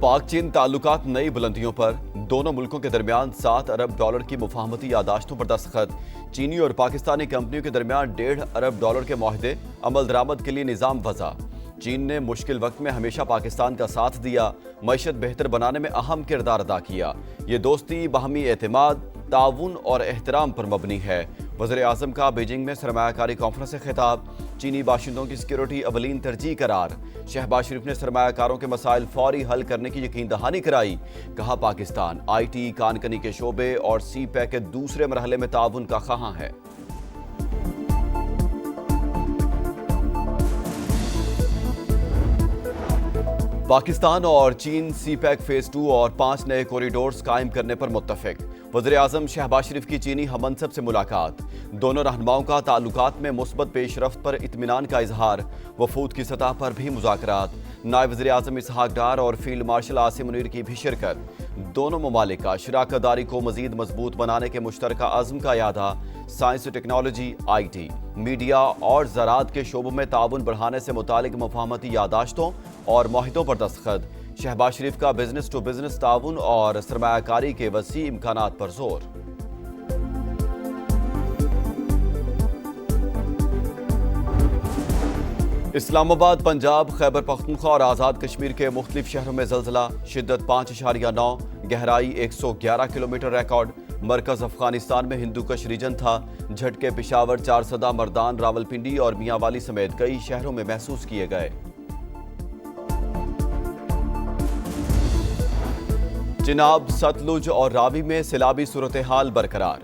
पाक चीन ताल्लुकात नई बुलंदियों पर। दोनों मुल्कों के दरमियान $7 अरब की मुफाहमती यादाश्तों पर दस्तखत। चीनी और पाकिस्तानी कंपनियों के दरमियान $1.5 अरब के मुआहदे अमल दरामद के लिए निज़ाम वज़ा। चीन ने मुश्किल वक्त में हमेशा पाकिस्तान का साथ दिया, मईशत बेहतर बनाने में अहम किरदार अदा किया। ये दोस्ती बाहमी एतमाद, ताउन और एहतराम पर मबनी है। वज़ीर आज़म का बीजिंग में सरमायाकारी कॉन्फ्रेंस से खिताब। चीनी बाशिंदों की सिक्योरिटी अवलीन तरजीह करार। शहबाज शरीफ ने सरमायाकारों के मसाइल फौरी हल करने की यकीन दहानी कराई। कहा पाकिस्तान IT, कानकनी के शोबे और CPEC के दूसरे मरहले में ताउन का ख़्वाहां है। पाकिस्तान और चीन CPEC फेज 2 और 5 नए कॉरिडोर्स कायम करने पर मुत्तफिक। वज़ीर आज़म शहबाज शरीफ की चीनी हममनसब से मुलाकात। दोनों रहनुमाओं का ताल्लुकात में मुस्बत पेशरफ्त पर इत्मीनान का इजहार। वफूद की सतह पर भी मुज़ाकरात। नायब वज़ीर आज़म इसहाक डार और फील्ड मार्शल आसिम मुनीर की भी शिरकत। दोनों ममालिक का शराकतदारी को मज़ीद मजबूत बनाने के मुश्तरका अज़्म का यादा। साइंस और टेक्नोलॉजी, IT, मीडिया और ज़राअत के शोबों में ताउन बढ़ाने से मुतालिक मुफाहमती यादाश्तों और मुआहदों पर दस्तखत। शहबाज शरीफ का बिजनेस टू बिजनेस ताउन और सरमायाकारी के वसी इम्कानात पर जोर। इस्लामाबाद, पंजाब, खैबर पख्तूनख्वा और आज़ाद कश्मीर के मुख्तलिफ शहरों में ज़लज़ला। शिद्दत 5.9, गहराई 111 किलोमीटर रिकॉर्ड। मरकज़ अफगानिस्तान में हिंदू कश रीजन था। झटके पेशावर, चारसदा, मर्दान, रावलपिंडी और मियांवाली समेत कई शहरों में महसूस किए गए। चिनाब, सतलुज और रावी में सैलाबी सूरत हाल बरकरार।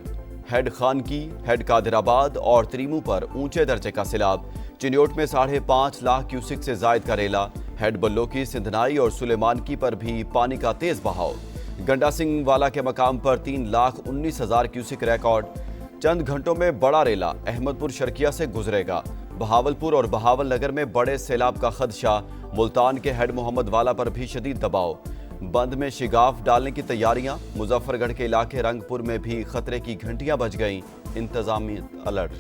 हेड खानकी, हेड कादिराबाद और त्रीमू पर ऊंचे दर्जे का सैलाब। चिन्योट में 5.5 लाख क्यूसिक से जायद का रेला। हेड बल्लोकी, सिंधनाई और सुलेमानकी पर भी पानी का तेज बहाव। गंडा सिंह वाला के मकाम पर 3,19,000 क्यूसिक रिकॉर्ड। चंद घंटों में बड़ा रेला अहमदपुर शर्किया से गुजरेगा। बहावलपुर और बहावल नगर में बड़े सैलाब का खदशा। मुल्तान के हेड मोहम्मद वाला पर भी शदीद दबाव। बंद में शिगाफ डालने की तैयारियां। मुजफ्फरगढ़ के इलाके रंगपुर में भी खतरे की घंटियां बज गईं। इंतजामी अलर्ट।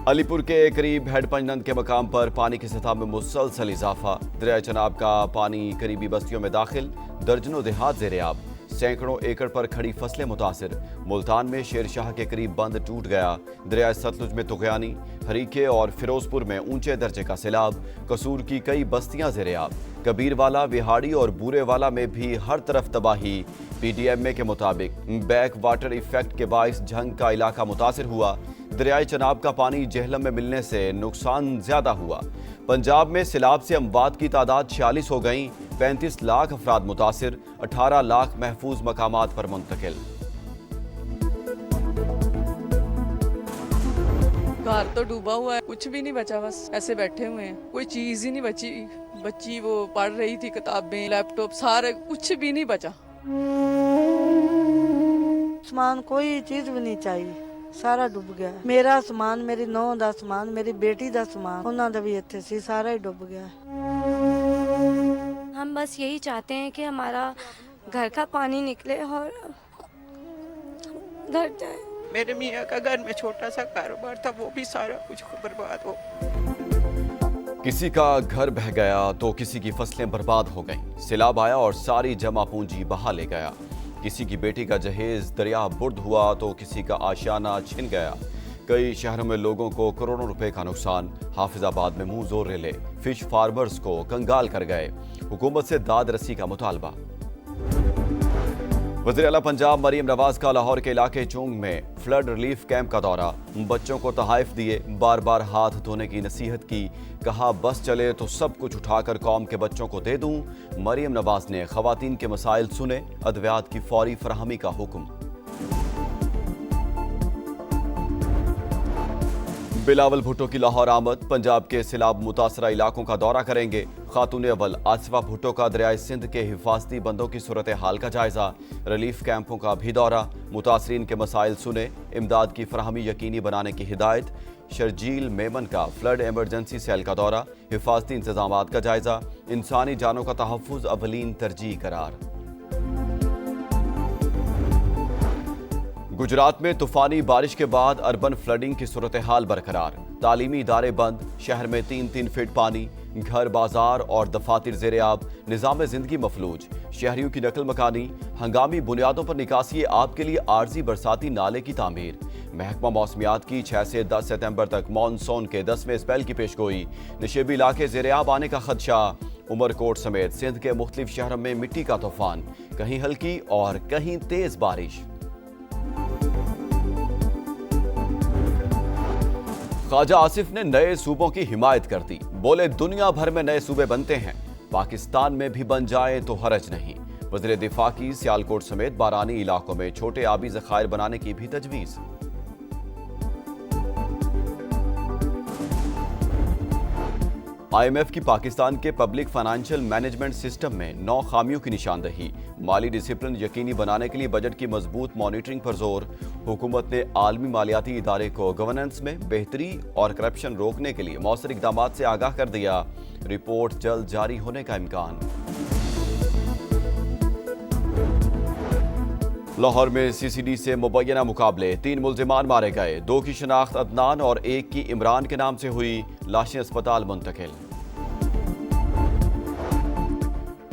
अलीपुर के करीब हेड पंजनंद के मकाम पर पानी की सतह में मुसलसल इजाफा। दरिया चनाब का पानी करीबी बस्तियों में दाखिल। दर्जनों देहात ज़ेर-ए-आब। सैकड़ों एकड़ पर खड़ी फसलें मुतासिर। मुल्तान में शेरशाह के करीब बंद टूट गया। दरिया सतलुज में तुगयानी। हरीके और फिरोजपुर में ऊंचे दर्जे का सैलाब। कसूर की कई बस्तियां ज़ेर-ए-आब। कबीरवाला, विहाड़ी और बूरेवाला में भी हर तरफ तबाही। PDMA के मुताबिक बैक वाटर इफेक्ट के बाइस झंग का इलाका मुतासिर हुआ। दरियाई चनाब का पानी जेहलम में मिलने से नुकसान ज्यादा हुआ। पंजाब में सैलाब से अमवात की तादाद 46 हो गई। 35 लाख अफराद मुतासिर। 18 लाख महफूज मकामात पर मुंतकिल। घर तो डूबा हुआ है, कुछ भी नहीं बचा, बस ऐसे बैठे हुए हैं। कोई चीज ही नहीं बची। बच्ची वो पढ़ रही थी, किताबें, लैपटॉप, सारे कुछ भी नहीं बचा। सामान कोई चीज भी नहीं चाहिए, सारा डूब गया। मेरा सामान, मेरी नौं दा सामान, मेरी बेटी दा सामान, उन्हां दा भी इत्थे सी, सारा ही डूब गया। हम बस यही चाहते हैं कि हमारा घर का पानी निकले और घर जाए। मेरे मियाँ का घर में छोटा सा कारोबार था, वो भी सारा कुछ बर्बाद हो। किसी का घर बह गया तो किसी की फसलें बर्बाद हो गईं। सैलाब आया और सारी जमा पूंजी बहा ले गया। किसी की बेटी का जहेज दरिया बुर्द हुआ तो किसी का आशियाना छिन गया। कई शहरों में लोगों को करोड़ों रुपए का नुकसान। हाफिजाबाद में मुंह जोर रेले फिश फार्मर्स को कंगाल कर गए। हुकूमत से दाद रसी का मुतालबा। वज़ीर आला पंजाब मरीम नवाज का लाहौर के इलाके चोंग में फ्लड रिलीफ कैंप का दौरा। बच्चों को तहाइफ दिए, बार बार हाथ धोने की नसीहत की। कहा बस चले तो सब कुछ उठाकर कौम के बच्चों को दे दूं। मरीम नवाज ने खवातीन के मसाइल सुने। अद्वियात की फौरी फराहमी का हुक्म। बिलावल भुट्टो की लाहौर आमद। पंजाब के सैलाब मुतासरा इलाकों का दौरा करेंगे। खातून अव्वल आसिफा भुट्टो का दरियाए सिंध के हिफाजती बंदों की सूरत हाल का जायजा। रिलीफ कैंपों का भी दौरा। मुतासरीन के मसाइल सुने। इमदाद की फराहमी यकीनी बनाने की हिदायत। शर्जील मेमन का फ्लड एमरजेंसी सेल का दौरा। हिफाजती इंतजामात का जायजा। इंसानी जानों का तहफ़्फ़ुज़ अवलीन तरजीह करार। गुजरात में तूफानी बारिश के बाद अर्बन फ्लडिंग की सूरत-ए-हाल बरकरार। तालीमी इदारे बंद, शहर में 3-3 फीट पानी, घर, बाजार और दफातर ज़ेर-ए-आब, निज़ाम ज़िंदगी मफलूज। शहरियों की नकल मकानी, हंगामी बुनियादों पर निकासी आब के लिए आर्जी बरसाती नाले की तामीर। महकमा मौसमियात की 6 से 10 सितंबर तक मानसून के 10वें स्पेल की पेशगोई। निशेबी इलाके ज़ेर-ए-आब आने का खदशा। उमरकोट समेत सिंध के मुख्तलिफ शहरों में मिट्टी का तूफान, कहीं हल्की और कहीं तेज बारिश। ख्वाजा आसिफ ने नए सूबों की हिमायत कर दी। बोले दुनिया भर में नए सूबे बनते हैं, पाकिस्तान में भी बन जाए तो हरज नहीं। वज़ीर दिफा की सियालकोट समेत बारानी इलाकों में छोटे आबी ज़खायर बनाने की भी तजवीज़। IMF की पाकिस्तान के पब्लिक फाइनेंशियल मैनेजमेंट सिस्टम में 9 खामियों की निशानदही। माली डिसिप्लिन यकीनी बनाने के लिए बजट की मजबूत मॉनिटरिंग पर जोर। हुकूमत ने आलमी मालियाती इदारे को गवर्नेंस में बेहतरी और करप्शन रोकने के लिए मौसर इकदामात से आगाह कर दिया। रिपोर्ट जल्द जारी होने का इम्कान। लाहौर में CCD से मुबैना मुकाबले, 3 मुल्जिमान मारे गए। 2 की शनाख्त अदनान और 1 की इमरान के नाम से हुई। लाशें अस्पताल मुंतकिल।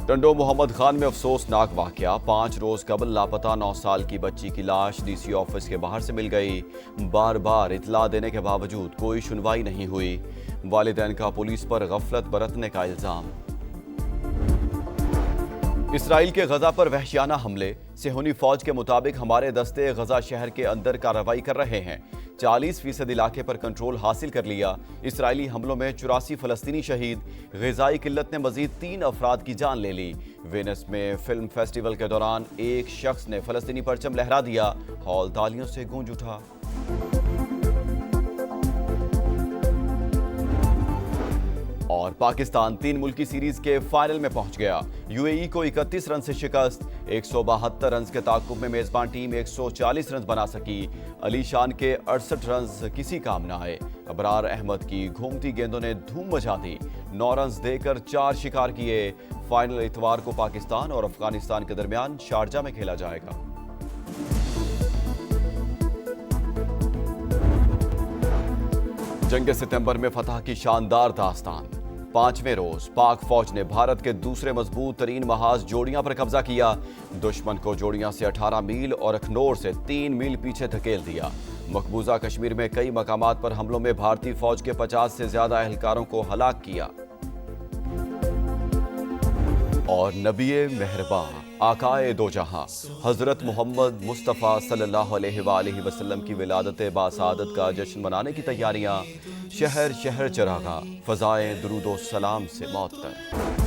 टंडो मोहम्मद खान में अफसोसनाक वाकया। 5 रोज कबल लापता 9 साल की बच्ची की लाश DC ऑफिस के बाहर से मिल गई। बार बार इतला देने के बावजूद कोई सुनवाई नहीं हुई। वालिदैन का पुलिस पर गफलत बरतने का इल्जाम। इसराइल के गजा पर वहशियाना हमले। सेहूनी फौज के मुताबिक हमारे दस्ते गजा शहर के अंदर कार्रवाई कर रहे हैं। 40% इलाके पर कंट्रोल हासिल कर लिया। इसराइली हमलों में 84 फलस्तीनी शहीद। ग़िज़ाई किल्लत ने मजीद 3 अफराद की जान ले ली। वेनिस में फिल्म फेस्टिवल के दौरान एक शख्स ने फलस्तीनी परचम लहरा दिया। हॉल तालियों से गूंज उठा। और पाकिस्तान 3 मुल्की सीरीज के फाइनल में पहुंच गया। UAE को 31 रन से शिकस्त। 172 रन के ताकुब में मेजबान टीम 140 रन बना सकी। अली शान के 68 रन किसी काम न आए। अबरार अहमद की घूमती गेंदों ने धूम मचा दी। 9 रन देकर 4 शिकार किए। फाइनल इतवार को पाकिस्तान और अफगानिस्तान के दरमियान शारजा में खेला जाएगा। जंग सितंबर में फतह की शानदार दास्तान। 5वें रोज पाक फौज ने भारत के दूसरे मजबूत तरीन महाज जोड़ियां पर कब्जा किया। दुश्मन को जोड़ियां से 18 मील और अखनौर से 3 मील पीछे धकेल दिया। मकबूजा कश्मीर में कई मकामात पर हमलों में भारतीय फौज के 50 से ज्यादा एहलकारों को हलाक किया। और नबीए मेहरबान आकाए दो जहां हजरत मोहम्मद मुस्तफ़ा सल्लल्लाहु अलैहि वसल्लम की विलादत बासादत का जश्न मनाने की तैयारियां। शहर शहर चरागा, फ़ज़ाएं दुरूदो सलाम से मौत तक।